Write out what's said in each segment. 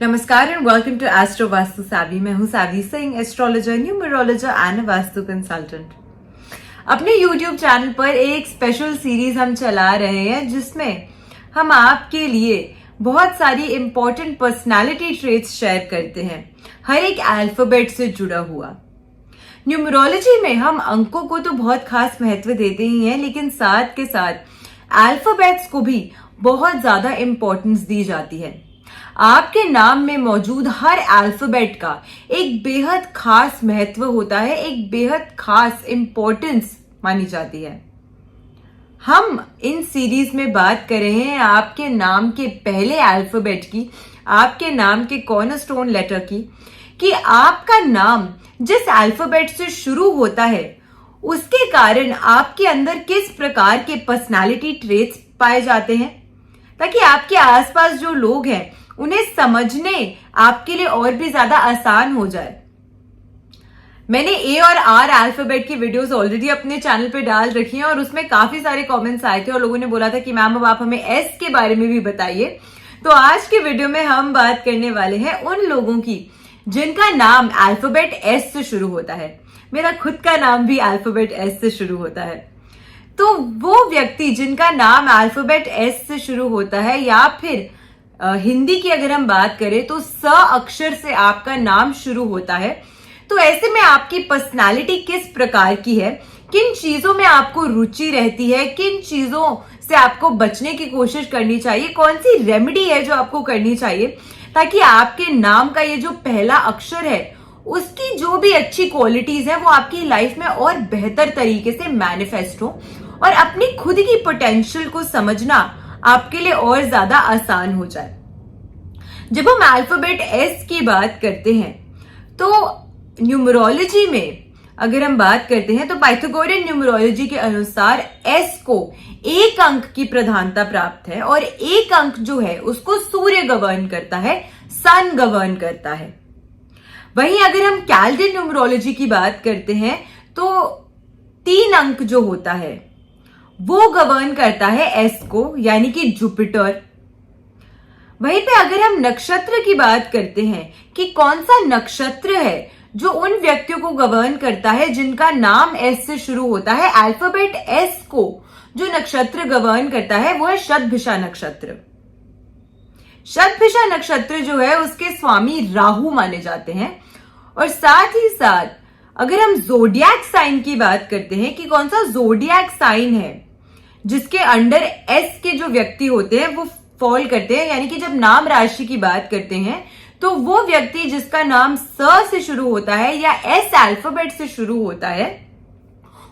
नमस्कार and welcome to astro Vastu Saavi. मैं हूं Saavi Singh, astrologer, numerologer and vastu consultant. अपने YouTube चैनल पर एक स्पेशल सीरीज हम चला रहे हैं जिसमें हम आपके लिए बहुत सारी इंपॉर्टेंट पर्सनालिटी ट्रेट्स शेयर करते हैं, हर एक अल्फाबेट से जुड़ा हुआ। न्यूमरोलॉजी में हम अंकों को तो बहुत खास महत्व देते ही हैं, लेकिन साथ के साथ अल्फाबेट्स को भी बहुत ज्यादा इंपॉर्टेंस दी जाती है। आपके नाम में मौजूद हर अल्फाबेट का एक बेहद खास महत्व होता है, एक बेहद खास इंपॉर्टेंस मानी जाती है। हम इन सीरीज में बात कर रहे हैं आपके नाम के पहले अल्फाबेट की, आपके नाम के कॉर्नरस्टोन लेटर की, कि आपका नाम जिस अल्फाबेट से शुरू होता है उसके कारण आपके अंदर किस प्रकार के पर्सनालिटी ट्रेट्स पाए जाते हैं, ताकि आपके आसपास जो लोग हैं उन्हें समझने आपके लिए और भी ज्यादा आसान हो जाए। मैंने ए और आर अल्फाबेट की वीडियोस ऑलरेडी अपने चैनल पे डाल रखी हैं और उसमें काफी सारे कमेंट्स आए थे और लोगों ने बोला था कि मैम अब आप हमें एस के बारे में भी बताइए। तो आज के वीडियो में हम बात करने वाले हैं उन लोगों की जिनका नाम अल्फाबेट एस से शुरू होता है। मेरा खुद का नाम भी अल्फाबेट एस से शुरू होता है। तो वो व्यक्ति जिनका नाम अल्फाबेट एस से शुरू होता है, या फिर हिंदी की अगर हम बात करें तो स अक्षर से आपका नाम शुरू होता है, तो ऐसे में आपकी पर्सनालिटी किस प्रकार की है, किन चीजों में आपको रुचि रहती है, किन चीजों से आपको बचने की कोशिश करनी चाहिए, कौन सी रेमेडी है जो आपको करनी चाहिए ताकि आपके नाम का ये जो पहला अक्षर है उसकी जो भी अच्छी क्वालिटीज है वो आपकी लाइफ में और बेहतर तरीके से मैनिफेस्ट हो और अपनी खुद की पोटेंशियल को समझना आपके लिए और ज्यादा आसान हो जाए। जब हम अल्फाबेट एस की बात करते हैं तो न्यूमरोलॉजी में अगर हम बात करते हैं तो पाइथागोरियन न्यूमरोलॉजी के अनुसार एस को एक अंक की प्रधानता प्राप्त है और एक अंक जो है उसको सूर्य गवर्न करता है, सन गवर्न करता है। वहीं अगर हम कैल्डियन न्यूमरोलॉजी की बात करते हैं तो 3 अंक जो होता है वो गवर्न करता है एस को, यानी कि जुपिटर। वहीं पे अगर हम नक्षत्र की बात करते हैं कि कौन सा नक्षत्र है जो उन व्यक्तियों को गवर्न करता है जिनका नाम एस से शुरू होता है, अल्फाबेट एस को जो नक्षत्र गवर्न करता है वो है शतभिषा नक्षत्र। शतभिषा नक्षत्र जो है उसके स्वामी राहु माने जाते हैं। और साथ ही साथ अगर हम जोडियक साइन की बात करते हैं कि कौन सा जोडियक साइन है जिसके अंडर एस के जो व्यक्ति होते हैं वो फॉल करते हैं, यानी कि जब नाम राशि की बात करते हैं तो वो व्यक्ति जिसका नाम स से शुरू होता है या एस अल्फाबेट से शुरू होता है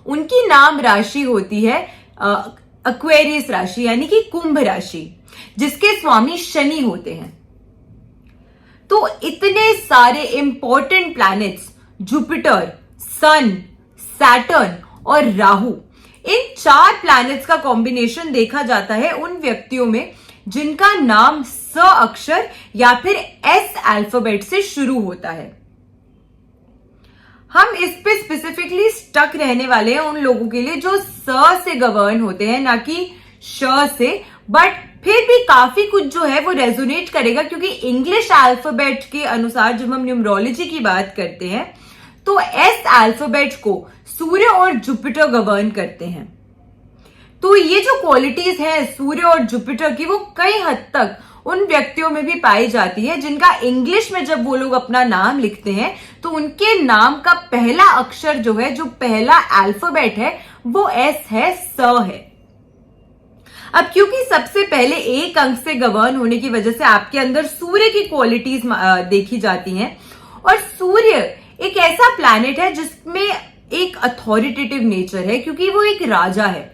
उनकी नाम राशि होती है एक्वेरियस राशि, यानी कि कुंभ राशि, जिसके स्वामी शनि होते हैं। तो इतने सारे इंपॉर्टेंट प्लैनेट्स जुपिटर, सन, सैटर्न और राहु, इन 4 प्लैनेट्स का कॉम्बिनेशन देखा जाता है उन व्यक्तियों में जिनका नाम स अक्षर या फिर एस अल्फाबेट से शुरू होता है। हम इस पे स्पेसिफिकली स्टक रहने वाले हैं उन लोगों के लिए जो स से गवर्न होते हैं, ना कि श से। बट फिर भी काफी कुछ जो है वो रेजोनेट करेगा, क्योंकि इंग्लिश अल्फाबेट के अनुसार जब हम न्यूमरोलॉजी की बात करते हैं तो एस अल्फाबेट को सूर्य और जुपिटर गवर्न करते हैं। तो ये जो क्वालिटीज है सूर्य और जुपिटर की वो कई हद तक उन व्यक्तियों में भी पाई जाती है जिनका इंग्लिश में जब वो लोग अपना नाम लिखते हैं तो उनके नाम का पहला अक्षर जो है, जो पहला अल्फाबेट है वो एस है, स है। अब क्योंकि सबसे पहले एक अंक से गवर्न होने की वजह से आपके अंदर सूर्य की क्वालिटीज देखी जाती हैं, और सूर्य एक ऐसा प्लैनेट है जिसमें एक अथॉरिटेटिव नेचर है, क्योंकि वो एक राजा है।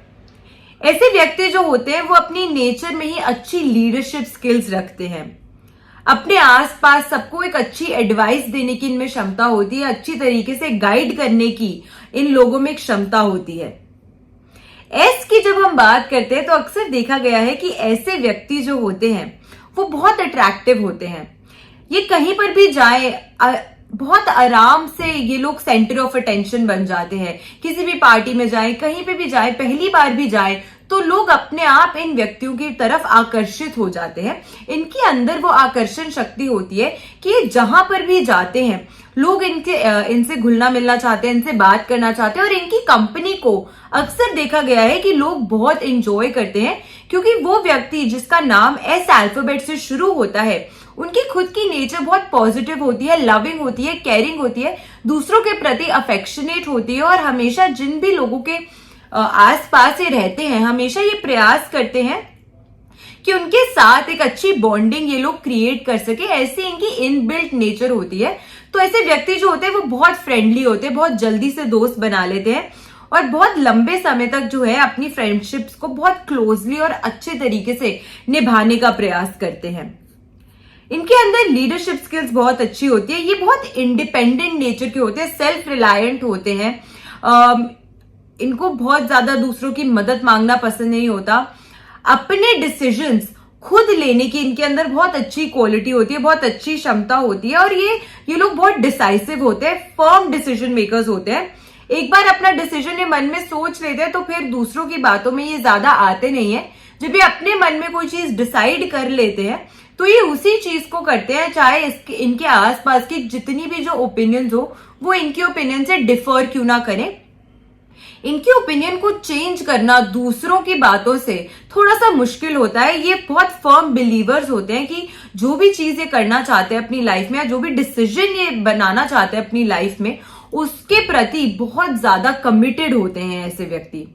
ऐसे व्यक्ति जो होते हैं वो अपनी नेचर में ही अच्छी लीडरशिप स्किल्स रखते हैं, अपने आसपास सबको एक अच्छी एडवाइस देने की इनमें क्षमता होती है, अच्छी तरीके से गाइड करने की इन लोगों में एक क्षमता होती है। एस की जब हम बात करते हैं तो अक्सर देखा गया है कि ऐसे व्यक्ति जो होते हैं वो बहुत अट्रैक्टिव होते हैं। ये कहीं पर भी जाए बहुत आराम से ये लोग सेंटर ऑफ अटेंशन बन जाते हैं। किसी भी पार्टी में जाएं, कहीं पे भी जाएं, पहली बार भी जाएं तो लोग अपने आप इन व्यक्तियों की तरफ आकर्षित हो जाते हैं। इनके अंदर वो आकर्षण शक्ति होती है कि ये जहां पर भी जाते हैं लोग इनसे घुलना मिलना चाहते हैं, इनसे बात करना चाहते हैं, और इनकी कंपनी को अक्सर देखा गया है कि लोग बहुत एंजॉय करते हैं, क्योंकि वो व्यक्ति जिसका नाम एस अल्फाबेट से शुरू होता है उनकी खुद की नेचर बहुत पॉजिटिव होती है, लविंग होती है, केयरिंग होती है, दूसरों के प्रति अफेक्शनेट होती है, और हमेशा जिन भी लोगों के आसपास ये रहते हैं हमेशा ये प्रयास करते हैं कि उनके साथ एक अच्छी बॉन्डिंग ये लोग क्रिएट कर सके। ऐसी इनकी इनबिल्ट नेचर होती है। तो ऐसे व्यक्ति जो होते हैं वो बहुत फ्रेंडली होते हैं, बहुत जल्दी से दोस्त बना लेते हैं, और बहुत लंबे समय तक जो है अपनी फ्रेंडशिप्स को बहुत क्लोजली और अच्छे तरीके से निभाने का प्रयास करते हैं। इनके अंदर लीडरशिप स्किल्स बहुत अच्छी होती है। ये बहुत इंडिपेंडेंट नेचर के होते हैं, सेल्फ रिलायंट होते हैं। इनको बहुत ज्यादा दूसरों की मदद मांगना पसंद नहीं होता। अपने डिसीजंस खुद लेने की इनके अंदर बहुत अच्छी क्वालिटी होती है, बहुत अच्छी क्षमता होती है, और ये लोग बहुत डिसाइसिव होते हैं, फर्म डिसीजन मेकर्स होते हैं। एक बार अपना डिसीजन ये मन में सोच लेते हैं तो फिर दूसरों की बातों में ये ज्यादा आते नहीं है। जब ये अपने मन में कोई चीज डिसाइड कर लेते हैं तो ये उसी चीज को करते हैं, चाहे इनके आसपास की जितनी भी जो ओपिनियंस हो वो इनके ओपिनियन से डिफर क्यों ना करें। इनके ओपिनियन को चेंज करना दूसरों की बातों से थोड़ा सा मुश्किल होता है। ये बहुत फर्म बिलीवर्स होते हैं कि जो भी चीज ये करना चाहते हैं अपनी लाइफ में, या जो भी डिसीजन ये बनाना चाहते हैं अपनी लाइफ में, उसके प्रति बहुत ज्यादा कमिटेड होते हैं ऐसे व्यक्ति।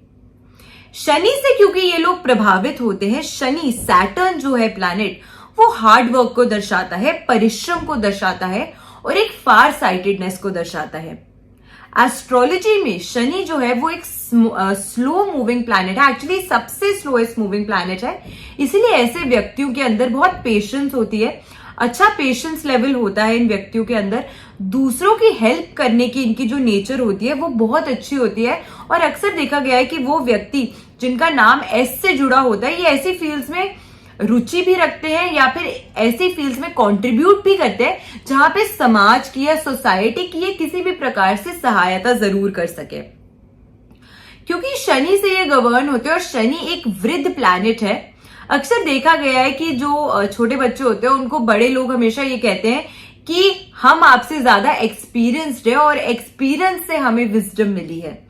शनि से क्योंकि ये लोग प्रभावित होते हैं, शनि सैटर्न जो है प्लैनेट, वो हार्ड वर्क को दर्शाता है, परिश्रम को दर्शाता है, और एक फार साइटेडनेस को दर्शाता है। एस्ट्रोलॉजी में शनि जो है वो एक स्लो मूविंग प्लैनेट है, एक्चुअली सबसे स्लोएस्ट मूविंग प्लैनेट है। इसीलिए ऐसे व्यक्तियों के अंदर बहुत पेशेंस होती है, अच्छा पेशेंस लेवल होता है इन व्यक्तियों के अंदर। दूसरों की हेल्प करने की इनकी जो नेचर होती है वो बहुत अच्छी होती है, और अक्सर देखा गया है कि वो व्यक्ति जिनका नाम एस से जुड़ा होता है ये ऐसी फील्ड्स में रुचि भी रखते हैं, या फिर ऐसी फील्ड्स में कंट्रीब्यूट भी करते हैं जहां पे समाज की या सोसाइटी की ये किसी भी प्रकार से सहायता जरूर कर सके। क्योंकि शनि से ये गवर्न होते हैं, और शनि एक वृद्ध प्लैनेट है। अक्सर देखा गया है कि जो छोटे बच्चे होते हैं उनको बड़े लोग हमेशा ये कहते हैं कि हम आपसे ज्यादा एक्सपीरियंस्ड है, और एक्सपीरियंस से हमें विजडम मिली है।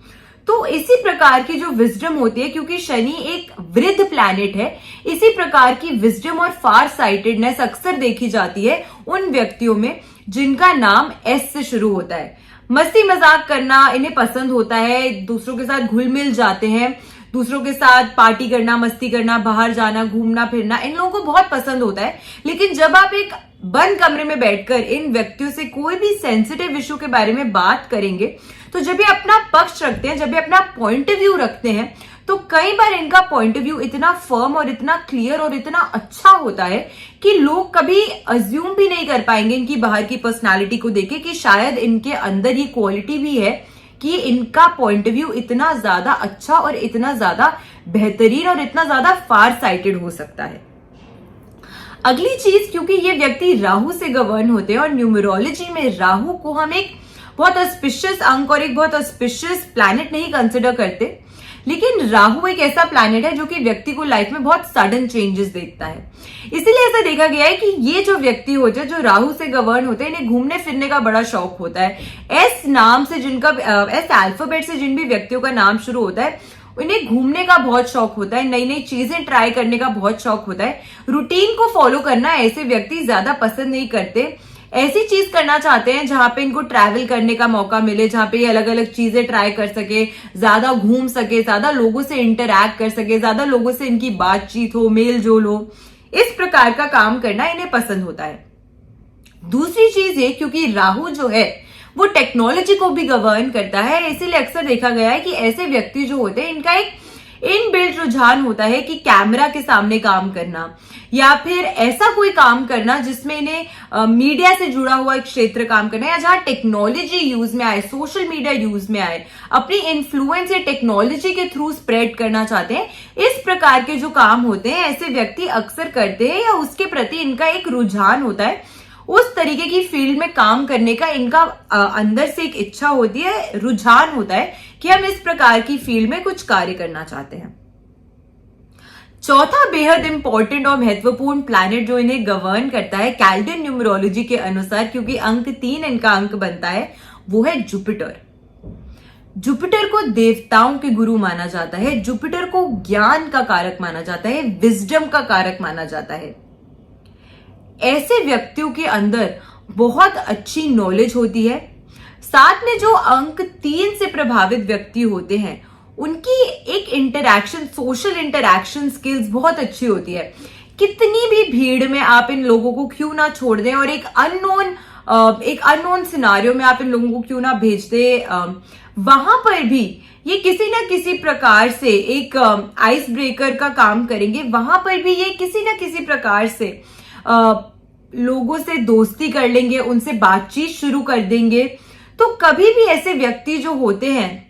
तो इसी प्रकार की जो विजडम होती है, क्योंकि शनि एक वृद्ध प्लैनेट है, इसी प्रकार की विजडम और फार साइटेडनेस अक्सर देखी जाती है उन व्यक्तियों में जिनका नाम एस से शुरू होता है। मस्ती मजाक करना इन्हें पसंद होता है, दूसरों के साथ घुल मिल जाते हैं, दूसरों के साथ पार्टी करना, मस्ती करना, बाहर जाना, घूमना फिरना इन लोगों को बहुत पसंद होता है। लेकिन जब आप एक बंद कमरे में बैठकर इन व्यक्तियों से कोई भी सेंसिटिव इशू के बारे में बात करेंगे, तो जब ये अपना पक्ष रखते हैं, जब ये अपना पॉइंट ऑफ व्यू रखते हैं, तो कई बार इनका पॉइंट ऑफ व्यू इतना फर्म और इतना क्लियर और इतना अच्छा होता है कि लोग कभी अज्यूम भी नहीं कर पाएंगे इनकी बाहर की पर्सनालिटी को देखे कि शायद इनके अंदर ये क्वालिटी भी है कि इनका पॉइंट ऑफ व्यू इतना ज्यादा अच्छा और इतना ज्यादा बेहतरीन और इतना ज्यादा फार साइटेड हो सकता है। अगली चीज, क्योंकि ये व्यक्ति राहु से गवर्न होते हैं, और न्यूमरोलॉजी में राहु को हम एक बहुत ऑस्पिशियस अंक और एक बहुत ऑस्पिशियस प्लैनेट नहीं कंसिडर करते, लेकिन राहु एक ऐसा प्लैनेट है जो कि व्यक्ति को लाइफ में बहुत सडन चेंजेस देखता है। इसीलिए ऐसा देखा गया है कि ये जो व्यक्ति होते हैं जो राहु से गवर्न होते हैं, इन्हें घूमने फिरने का बड़ा शौक होता है। एस नाम से एस अल्फाबेट से जिन भी व्यक्तियों का नाम शुरू होता है उन्हें घूमने का बहुत शौक होता है, नई नई चीजें ट्राई करने का बहुत शौक होता है। रूटीन को फॉलो करना ऐसे व्यक्ति ज्यादा पसंद नहीं करते, ऐसी चीज करना चाहते हैं जहां पे इनको ट्रैवल करने का मौका मिले, जहां पे ये अलग अलग चीजें ट्राई कर सके, ज्यादा घूम सके, ज्यादा लोगों से इंटरैक्ट कर सके, ज्यादा लोगों से इनकी बातचीत हो, मेल जोल हो, इस प्रकार का काम करना इन्हें पसंद होता है। दूसरी चीज ये, क्योंकि राहु जो है वो टेक्नोलॉजी को भी गवर्न करता है, इसीलिए अक्सर देखा गया है कि ऐसे व्यक्ति जो होते हैं इनका एक इनबिल्ट रुझान होता है कि कैमरा के सामने काम करना, या फिर ऐसा कोई काम करना जिसमें इन्हें मीडिया से जुड़ा हुआ एक क्षेत्र काम करना, या जहां टेक्नोलॉजी यूज में आए, सोशल मीडिया यूज में आए, अपनी इन्फ्लुएंस या टेक्नोलॉजी के थ्रू स्प्रेड करना चाहते हैं। इस प्रकार के जो काम होते हैं ऐसे व्यक्ति अक्सर करते हैं, या उसके प्रति इनका एक रुझान होता है। उस तरीके की फील्ड में काम करने का इनका अंदर से एक इच्छा होती है, रुझान होता है कि हम इस प्रकार की फील्ड में कुछ कार्य करना चाहते हैं। चौथा बेहद इंपॉर्टेंट और महत्वपूर्ण प्लैनेट जो इन्हें गवर्न करता है कैल्डियन न्यूमरोलॉजी के अनुसार, क्योंकि अंक 3 इनका अंक बनता है, वो है जुपिटर। जुपिटर को देवताओं के गुरु माना जाता है, जुपिटर को ज्ञान का कारक माना जाता है, विजडम का कारक माना जाता है। ऐसे व्यक्तियों के अंदर बहुत अच्छी नॉलेज होती है। साथ में जो अंक 3 से प्रभावित व्यक्ति होते हैं उनकी एक इंटरैक्शन, सोशल इंटरैक्शन स्किल्स बहुत अच्छी होती है। कितनी भी भीड़ में आप इन लोगों को क्यों ना छोड़ दें और एक अननोन सिनारियो में आप इन लोगों को क्यों ना भेज दें, वहां पर भी ये किसी ना किसी प्रकार से एक आइस ब्रेकर का काम करेंगे। वहां पर भी ये किसी ना किसी प्रकार से लोगों से दोस्ती कर लेंगे, उनसे बातचीत शुरू कर देंगे। तो कभी भी ऐसे व्यक्ति जो होते हैं,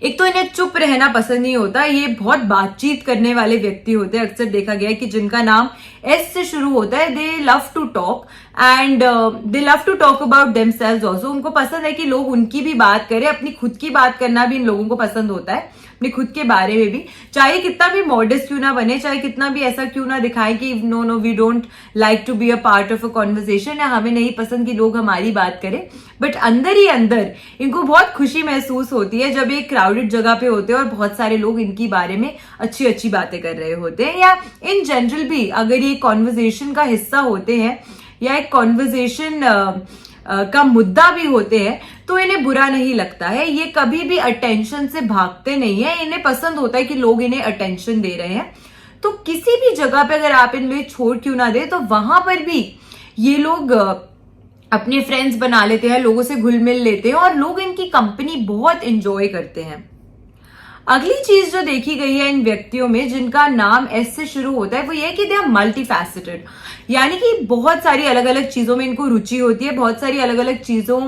एक तो इन्हें चुप रहना पसंद नहीं होता, ये बहुत बातचीत करने वाले व्यक्ति होते हैं। अक्सर देखा गया है कि जिनका नाम एस से शुरू होता है, they love to talk and they love to talk about themselves also. उनको पसंद है कि लोग उनकी भी बात करें, अपनी खुद की बात करना भी इन लोगों को पसंद होता है, अपने खुद के बारे में भी, चाहे कितना भी मॉडेस्ट क्यों ना बने, चाहे कितना भी ऐसा क्यों ना दिखाए कि no we don't like to be a part of a conversation, या हमें नहीं पसंद कि लोग हमारी बात करें। बट अंदर ही अंदर इनको बहुत खुशी महसूस होती है जब एक क्राउडेड जगह पे होते हैं और बहुत सारे लोग इनकी बारे में अच्छी अच्छी बातें कर रहे होते हैं, या इन जनरल भी अगर ये कॉन्वर्सेशन का हिस्सा होते हैं या एक कॉन्वर्सेशन का मुद्दा भी होते हैं, तो इन्हें बुरा नहीं लगता है। ये कभी भी अटेंशन से भागते नहीं है, इन्हें पसंद होता है कि लोग इन्हें अटेंशन दे रहे हैं। तो किसी भी जगह पे अगर आप इन्हें छोड़ क्यों ना दे, तो वहां पर भी ये लोग अपने फ्रेंड्स बना लेते हैं, लोगों से घुल मिल लेते हैं और लोग इनकी कंपनी बहुत इंजॉय करते हैं। अगली चीज जो देखी गई है इन व्यक्तियों में जिनका नाम एस से शुरू होता है, वो ये कि दे आर मल्टी फैसेटेड, यानी कि बहुत सारी अलग अलग चीजों में इनको रुचि होती है, बहुत सारी अलग अलग चीजों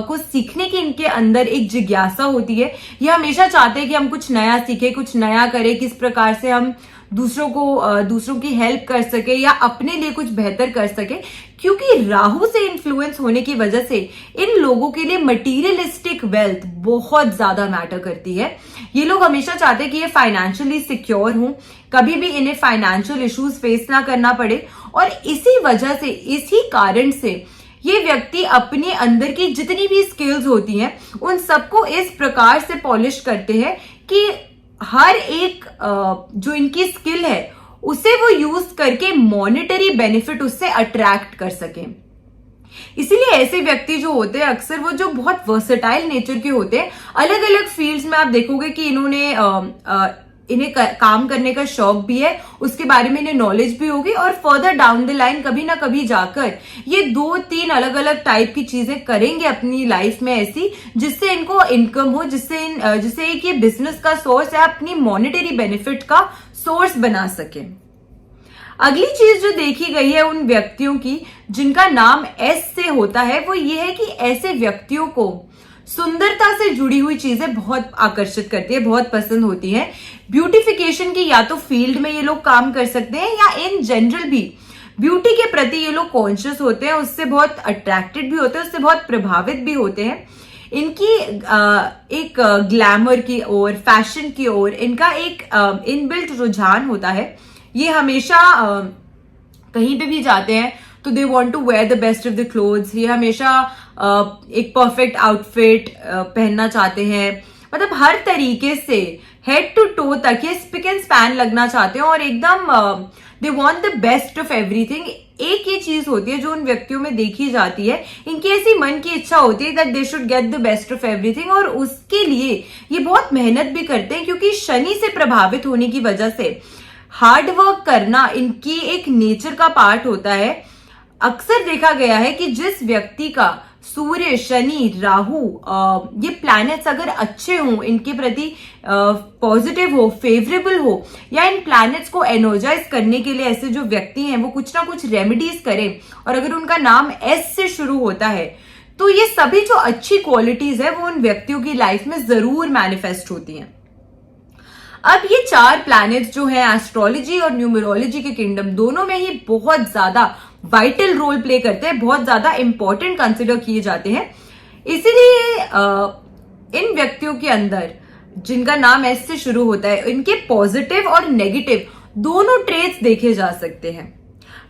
को सीखने की इनके अंदर एक जिज्ञासा होती है। ये हमेशा चाहते हैं कि हम कुछ नया सीखें, कुछ नया करें, किस प्रकार से हम दूसरों की हेल्प कर सके या अपने लिए कुछ बेहतर कर सके। क्योंकि राहु से इन्फ्लुएंस होने की वजह से इन लोगों के लिए मटीरियलिस्टिक वेल्थ बहुत ज्यादा मैटर करती है। ये लोग हमेशा चाहते हैं कि ये फाइनेंशियली सिक्योर हों, कभी भी इन्हें फाइनेंशियल इश्यूज फेस ना करना पड़े, और इसी वजह से, इसी कारण से ये व्यक्ति अपने अंदर की जितनी भी स्किल्स होती हैं उन सबको इस प्रकार से पॉलिश करते हैं कि हर एक जो इनकी स्किल है उसे वो यूज करके मॉनेटरी बेनिफिट उससे अट्रैक्ट कर सकें। इसीलिए ऐसे व्यक्ति जो होते हैं अक्सर वो जो बहुत वर्सेटाइल नेचर के होते हैं, अलग अलग फील्ड्स में आप देखोगे कि इन्हें काम करने का शौक भी है, उसके बारे में इन्हें नॉलेज भी होगी, और फर्दर डाउन द लाइन कभी ना कभी जाकर ये 2-3 अलग अलग टाइप की चीजें करेंगे अपनी लाइफ में ऐसी, जिससे इनको इनकम हो, जिससे एक ये बिजनेस का सोर्स है, अपनी मॉनेटरी बेनिफिट का सोर्स बना सके। अगली चीज जो देखी गई है उन व्यक्तियों की जिनका नाम एस से होता है, वो ये है कि ऐसे व्यक्तियों को सुंदरता से जुड़ी हुई चीजें बहुत आकर्षित करती है, बहुत पसंद होती है। ब्यूटिफिकेशन की या तो फील्ड में ये लोग काम कर सकते हैं, या इन जनरल भी ब्यूटी के प्रति ये लोग कॉन्शियस होते हैं, उससे बहुत अट्रैक्टेड भी होते हैं, उससे बहुत प्रभावित भी होते हैं। इनकी एक ग्लैमर की ओर, फैशन की ओर इनका एक इनबिल्ट रुझान होता है। ये हमेशा कहीं पे भी जाते हैं तो they want to wear the best of the clothes. ये हमेशा एक परफेक्ट आउटफिट पहनना चाहते हैं, मतलब हर तरीके से हेड टू टो तक ये स्पिक एंड स्पैन लगना चाहते हैं, और एकदम they want the best of everything. एक ये चीज होती है जो उन व्यक्तियों में देखी जाती है, इनकी ऐसी मन की इच्छा होती है that they should get the best of everything, और उसके लिए ये बहुत मेहनत भी करते हैं, क्योंकि शनि से प्रभावित होने की वजह से हार्ड वर्क करना इनकी एक नेचर का पार्ट होता है। अक्सर देखा गया है कि जिस व्यक्ति का सूर्य, शनि, राहु ये प्लैनेट्स अगर अच्छे हों, इनके प्रति पॉजिटिव हो, फेवरेबल हो, या इन प्लैनेट्स को एनर्जाइज करने के लिए ऐसे जो व्यक्ति हैं वो कुछ ना कुछ रेमेडीज करें, और अगर उनका नाम एस से शुरू होता है तो ये सभी जो अच्छी क्वालिटीज है वो उन व्यक्तियों की लाइफ में जरूर मैनिफेस्ट होती हैं। अब ये 4 प्लैनेट्स जो है एस्ट्रोलॉजी और न्यूमरोलॉजी के किंगडम दोनों में ही बहुत ज्यादा वाइटल रोल प्ले करते हैं, बहुत ज्यादा इंपॉर्टेंट कंसिडर किए जाते हैं। इसीलिए इन व्यक्तियों के अंदर जिनका नाम एस से शुरू होता है, इनके पॉजिटिव और नेगेटिव दोनों ट्रेट्स देखे जा सकते हैं।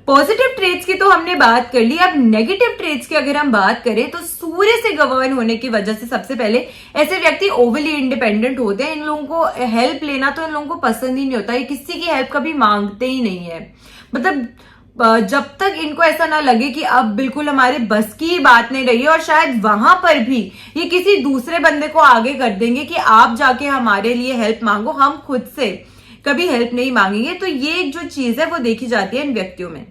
पॉजिटिव ट्रेट्स की तो हमने बात कर ली। अब नेगेटिव ट्रेट्स की अगर हम बात करें तो सूर्य से गवर्न होने की वजह से सबसे पहले ऐसे व्यक्ति ओवरली इंडिपेंडेंट होते हैं। इन लोगों को हेल्प लेना तो इन लोगों को पसंद ही नहीं होता, ये किसी की हेल्प कभी मांगते ही नहीं है। मतलब जब तक इनको ऐसा ना लगे कि अब बिल्कुल हमारे बस की बात नहीं रही है, और शायद वहां पर भी ये किसी दूसरे बंदे को आगे कर देंगे कि आप जाके हमारे लिए हेल्प मांगो, हम खुद से कभी हेल्प नहीं मांगेंगे। तो ये एक जो चीज है वो देखी जाती है इन व्यक्तियों में।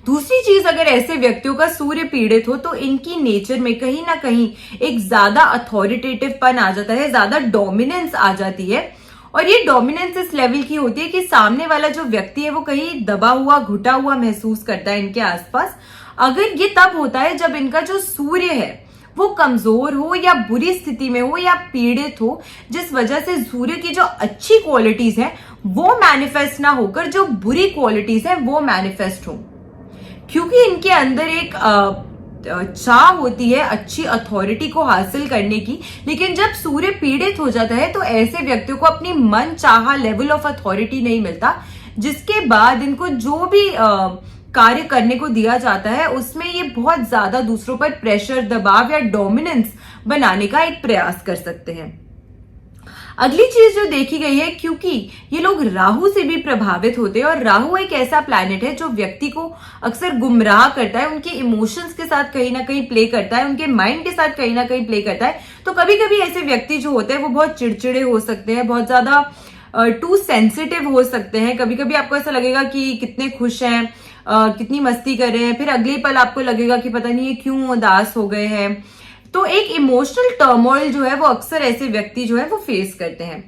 दूसरी चीज, अगर ऐसे व्यक्तियों का सूर्य पीड़ित हो तो इनकी नेचर में कहीं ना कहीं एक ज्यादा अथॉरिटेटिव पन आ जाता है, ज्यादा डोमिनेंस आ जाती है। और ये डोमिनेंस इस लेवल की होती है कि सामने वाला जो व्यक्ति है वो कहीं दबा हुआ, घुटा हुआ महसूस करता है इनके आसपास। अगर ये तब होता है जब इनका जो सूर्य है वो कमजोर हो या बुरी स्थिति में हो या पीड़ित हो, जिस वजह से सूर्य की जो अच्छी क्वालिटीज है वो मैनिफेस्ट ना होकर जो बुरी क्वालिटीज है वो मैनिफेस्ट हो। क्योंकि इनके अंदर एक चाह होती है अच्छी अथॉरिटी को हासिल करने की, लेकिन जब सूर्य पीड़ित हो जाता है तो ऐसे व्यक्तियों को अपनी मन चाहा लेवल ऑफ अथॉरिटी नहीं मिलता, जिसके बाद इनको जो भी कार्य करने को दिया जाता है उसमें ये बहुत ज्यादा दूसरों पर प्रेशर, दबाव या डोमिनेंस बनाने का एक प्रयास कर सकते हैं। अगली चीज जो देखी गई है, क्योंकि ये लोग राहु से भी प्रभावित होते हैं, और राहु एक ऐसा प्लैनेट है जो व्यक्ति को अक्सर गुमराह करता है, उनके इमोशंस के साथ कहीं ना कहीं प्ले करता है, उनके माइंड के साथ कहीं ना कहीं प्ले करता है। तो कभी कभी ऐसे व्यक्ति जो होते हैं वो बहुत चिड़चिड़े हो सकते हैं, बहुत ज्यादा टू सेंसिटिव हो सकते हैं। कभी कभी आपको ऐसा लगेगा कि कितने खुश हैं, कितनी मस्ती कर रहे हैं, फिर अगले पल आपको लगेगा कि पता नहीं ये क्यों उदास हो गए हैं। तो एक इमोशनल टर्मोइल जो है वो अक्सर ऐसे व्यक्ति जो है वो फेस करते हैं।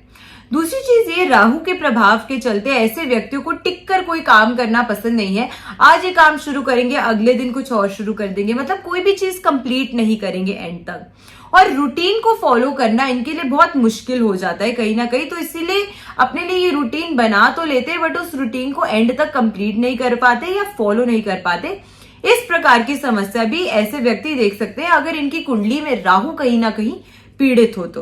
दूसरी चीज, ये राहु के प्रभाव के चलते ऐसे व्यक्तियों को टिक कर कोई काम करना पसंद नहीं है। आज ये काम शुरू करेंगे, अगले दिन कुछ और शुरू कर देंगे, मतलब कोई भी चीज कंप्लीट नहीं करेंगे एंड तक। और रूटीन को फॉलो करना इनके लिए बहुत मुश्किल हो जाता है कहीं ना कहीं। तो इसीलिए अपने लिए ये रूटीन बना तो लेते हैं, बट उस रूटीन को एंड तक कंप्लीट नहीं कर पाते या फॉलो नहीं कर पाते। इस प्रकार की समस्या भी ऐसे व्यक्ति देख सकते हैं अगर इनकी कुंडली में राहु कहीं ना कहीं पीड़ित हो तो।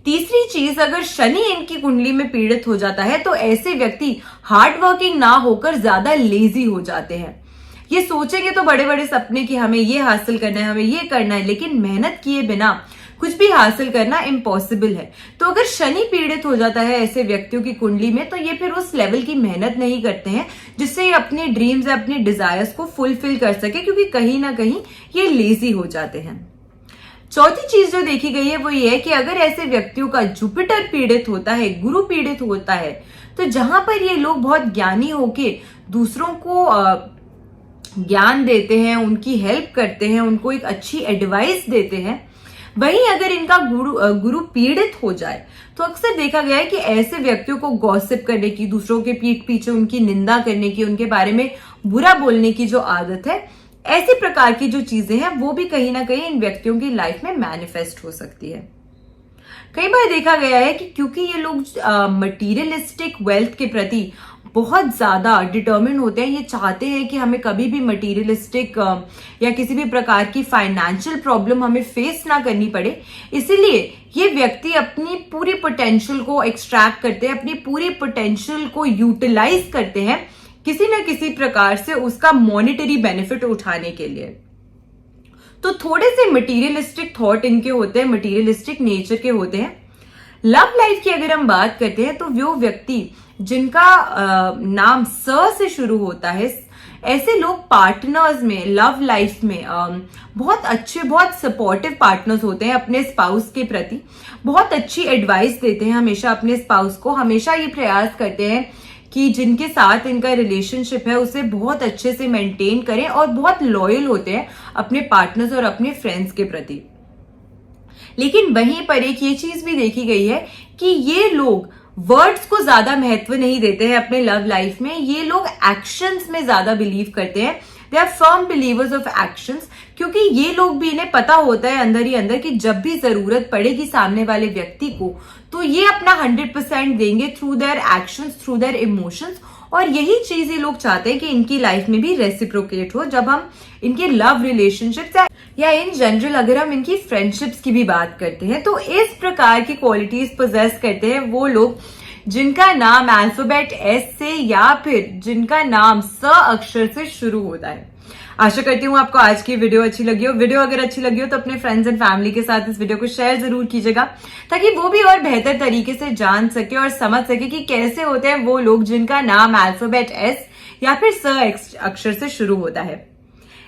तीसरी चीज, अगर शनि इनकी कुंडली में पीड़ित हो जाता है तो ऐसे व्यक्ति हार्ड वर्किंग ना होकर ज्यादा लेजी हो जाते हैं। ये सोचेंगे तो बड़े बड़े सपने कि हमें ये हासिल करना है, हमें ये करना है, लेकिन मेहनत किए बिना कुछ भी हासिल करना इम्पॉसिबल है। तो अगर शनि पीड़ित हो जाता है ऐसे व्यक्तियों की कुंडली में तो ये फिर उस लेवल की मेहनत नहीं करते हैं जिससे ये अपने ड्रीम्स या अपने डिजायर्स को फुलफिल कर सके, क्योंकि कहीं ना कहीं ये लेजी हो जाते हैं। चौथी चीज जो देखी गई है वो ये है कि अगर ऐसे व्यक्तियों का जुपिटर पीड़ित होता है, गुरु पीड़ित होता है, तो जहां पर ये लोग बहुत ज्ञानी होके दूसरों को ज्ञान देते हैं, उनकी हेल्प करते हैं, उनको एक अच्छी एडवाइस देते हैं, वहीं अगर इनका गुरु पीड़ित हो जाए तो अक्सर देखा गया है कि ऐसे व्यक्तियों को गॉसिप करने की, दूसरों के पीठ पीछे उनकी निंदा करने की, उनके बारे में बुरा बोलने की जो आदत है, ऐसे प्रकार की जो चीजें हैं वो भी कहीं ना कहीं इन व्यक्तियों की लाइफ में मैनिफेस्ट हो सकती है। कई बार देखा गया है कि क्योंकि ये लोग मटीरियलिस्टिक वेल्थ के प्रति बहुत ज्यादा डिटर्मिन होते हैं, ये चाहते हैं कि हमें कभी भी मटीरियलिस्टिक या किसी भी प्रकार की फाइनेंशियल प्रॉब्लम हमें फेस ना करनी पड़े, इसीलिए ये व्यक्ति अपनी पूरी पोटेंशियल को एक्सट्रैक्ट करते हैं, अपनी पूरी पोटेंशियल को यूटिलाइज करते हैं किसी न किसी प्रकार से उसका मॉनेटरी बेनिफिट उठाने के लिए। तो थोड़े से मटीरियलिस्टिक थॉट इनके होते हैं, मटीरियलिस्टिक नेचर के होते हैं। लव लाइफ की अगर हम बात करते हैं तो वो व्यक्ति जिनका नाम स से शुरू होता है, ऐसे लोग पार्टनर्स में, लव लाइफ में बहुत अच्छे, बहुत सपोर्टिव पार्टनर्स होते हैं अपने स्पाउस के प्रति, बहुत अच्छी एडवाइस देते हैं हमेशा अपने स्पाउस को, हमेशा ये प्रयास करते हैं कि जिनके साथ इनका रिलेशनशिप है उसे बहुत अच्छे से मेंटेन करें, और बहुत लॉयल होते हैं अपने पार्टनर्स और अपने फ्रेंड्स के प्रति। लेकिन वहीं पर एक ये चीज भी देखी गई है कि ये लोग वर्ड्स को ज्यादा महत्व नहीं देते हैं अपने लव लाइफ में, ये लोग एक्शंस में ज्यादा बिलीव करते हैं। They are firm believers of actions, क्योंकि ये लोग भी, इन्हें पता होता है अंदर ही अंदर कि जब भी जरूरत पड़ेगी सामने वाले व्यक्ति को तो ये अपना 100% देंगे through their actions, through their emotions, और यही चीज ये लोग चाहते हैं कि इनकी लाइफ में भी रेसिप्रोकेट हो जब हम इनके लव रिलेशनशिप्स या इन जनरल अगर हम इनकी फ्रेंडशिप्स की भी बात करते हैं, तो इस प्रकार की क्वालिटीज पोजेस करते हैं वो लोग जिनका नाम अल्फाबेट एस से या फिर जिनका नाम स अक्षर से शुरू होता है। आशा करती हूँ आपको आज की वीडियो अच्छी लगी हो। वीडियो अगर अच्छी लगी हो तो अपने फ्रेंड्स एंड फैमिली के साथ इस वीडियो को शेयर जरूर कीजिएगा, ताकि वो भी और बेहतर तरीके से जान सके और समझ सके कि कैसे होते हैं वो लोग जिनका नाम अल्फाबेट एस या फिर स अक्षर से शुरू होता है।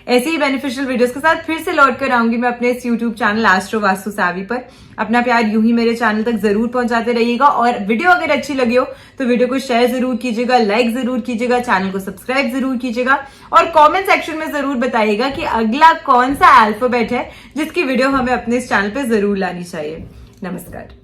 ऐसे ही बेनिफिशियल वीडियोस के साथ फिर से लौट कर आऊंगी मैं अपने इस यूट्यूब चैनल एस्ट्रो वास्तु सावी पर। अपना प्यार यूं ही मेरे चैनल तक जरूर पहुंचाते रहिएगा, और वीडियो अगर अच्छी लगी हो तो वीडियो को शेयर जरूर कीजिएगा, लाइक जरूर कीजिएगा, चैनल को सब्सक्राइब जरूर कीजिएगा, और कमेंट सेक्शन में जरूर बताइएगा कि अगला कौन सा अल्फाबेट है जिसकी वीडियो हमें अपने इस चैनल पर जरूर लानी चाहिए। नमस्कार।